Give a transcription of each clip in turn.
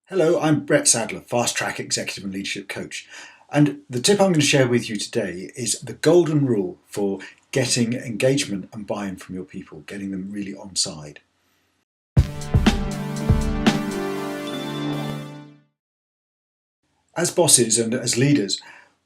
Hello, I'm Brett Sadler, Fast Track Executive and Leadership Coach. And the tip I'm going to share with you today is the golden rule for getting engagement and buy-in from your people, getting them really on side. As bosses and as leaders,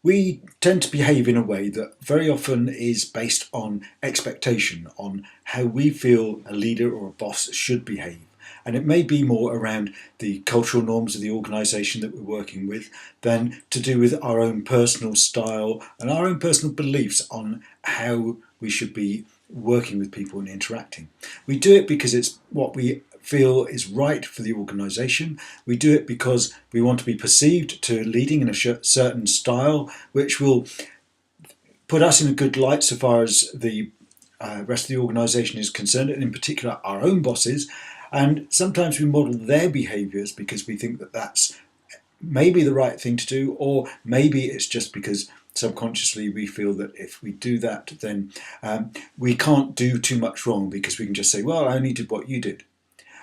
we tend to behave in a way that very often is based on expectation, on how we feel a leader or a boss should behave. And it may be more around the cultural norms of the organisation that we're working with than to do with our own personal style and our own personal beliefs on how we should be working with people and interacting. We do it because it's what we feel is right for the organisation. We do it because we want to be perceived to leading in a certain style, which will put us in a good light so far as the rest of the organisation is concerned, and in particular our own bosses. And sometimes we model their behaviours because we think that that's maybe the right thing to do, or maybe it's just because subconsciously we feel that if we do that, then we can't do too much wrong because we can just say, well, I only did what you did.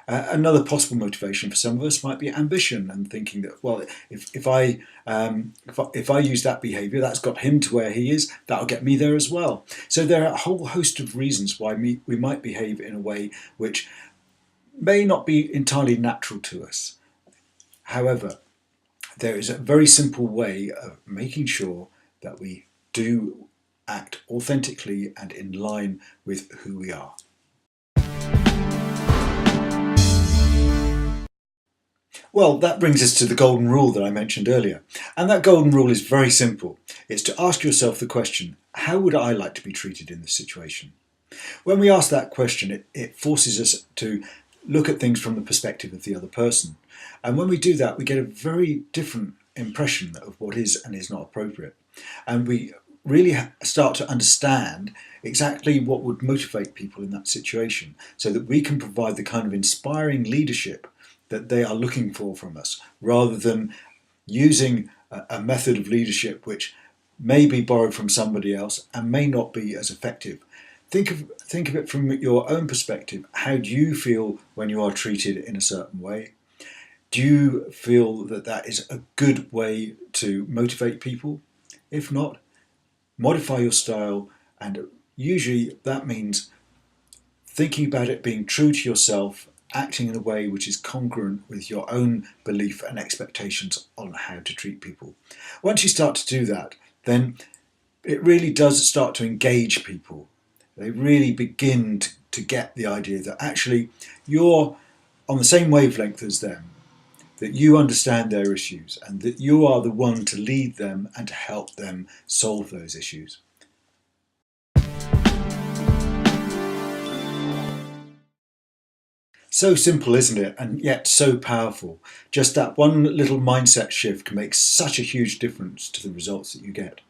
Another possible motivation for some of us might be ambition and thinking that, well, if I use that behaviour, that's got him to where he is, that'll get me there as well. So there are a whole host of reasons why we might behave in a way which may not be entirely natural to us. However, there is a very simple way of making sure that we do act authentically and in line with who we are. Well, that brings us to the golden rule that I mentioned earlier. And that golden rule is very simple. It's to ask yourself the question, how would I like to be treated in this situation? When we ask that question, it forces us to look at things from the perspective of the other person. And when we do that, we get a very different impression of what is and is not appropriate. And we really start to understand exactly what would motivate people in that situation so that we can provide the kind of inspiring leadership that they are looking for from us, rather than using a method of leadership which may be borrowed from somebody else and may not be as effective. Think of it from your own perspective. How do you feel when you are treated in a certain way? Do you feel that that is a good way to motivate people? If not, modify your style, and usually that means thinking about it being true to yourself, acting in a way which is congruent with your own belief and expectations on how to treat people. Once you start to do that, then it really does start to engage people. They really begin to get the idea that actually you're on the same wavelength as them, that you understand their issues, and that you are the one to lead them and to help them solve those issues. So simple, isn't it? And yet so powerful. Just that one little mindset shift can make such a huge difference to the results that you get.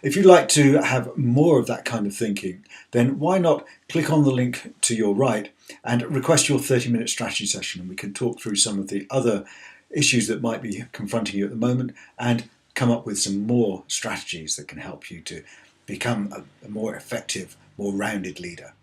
If you'd like to have more of that kind of thinking, then why not click on the link to your right and request your 30-minute strategy session, and we can talk through some of the other issues that might be confronting you at the moment and come up with some more strategies that can help you to become a more effective, more rounded leader.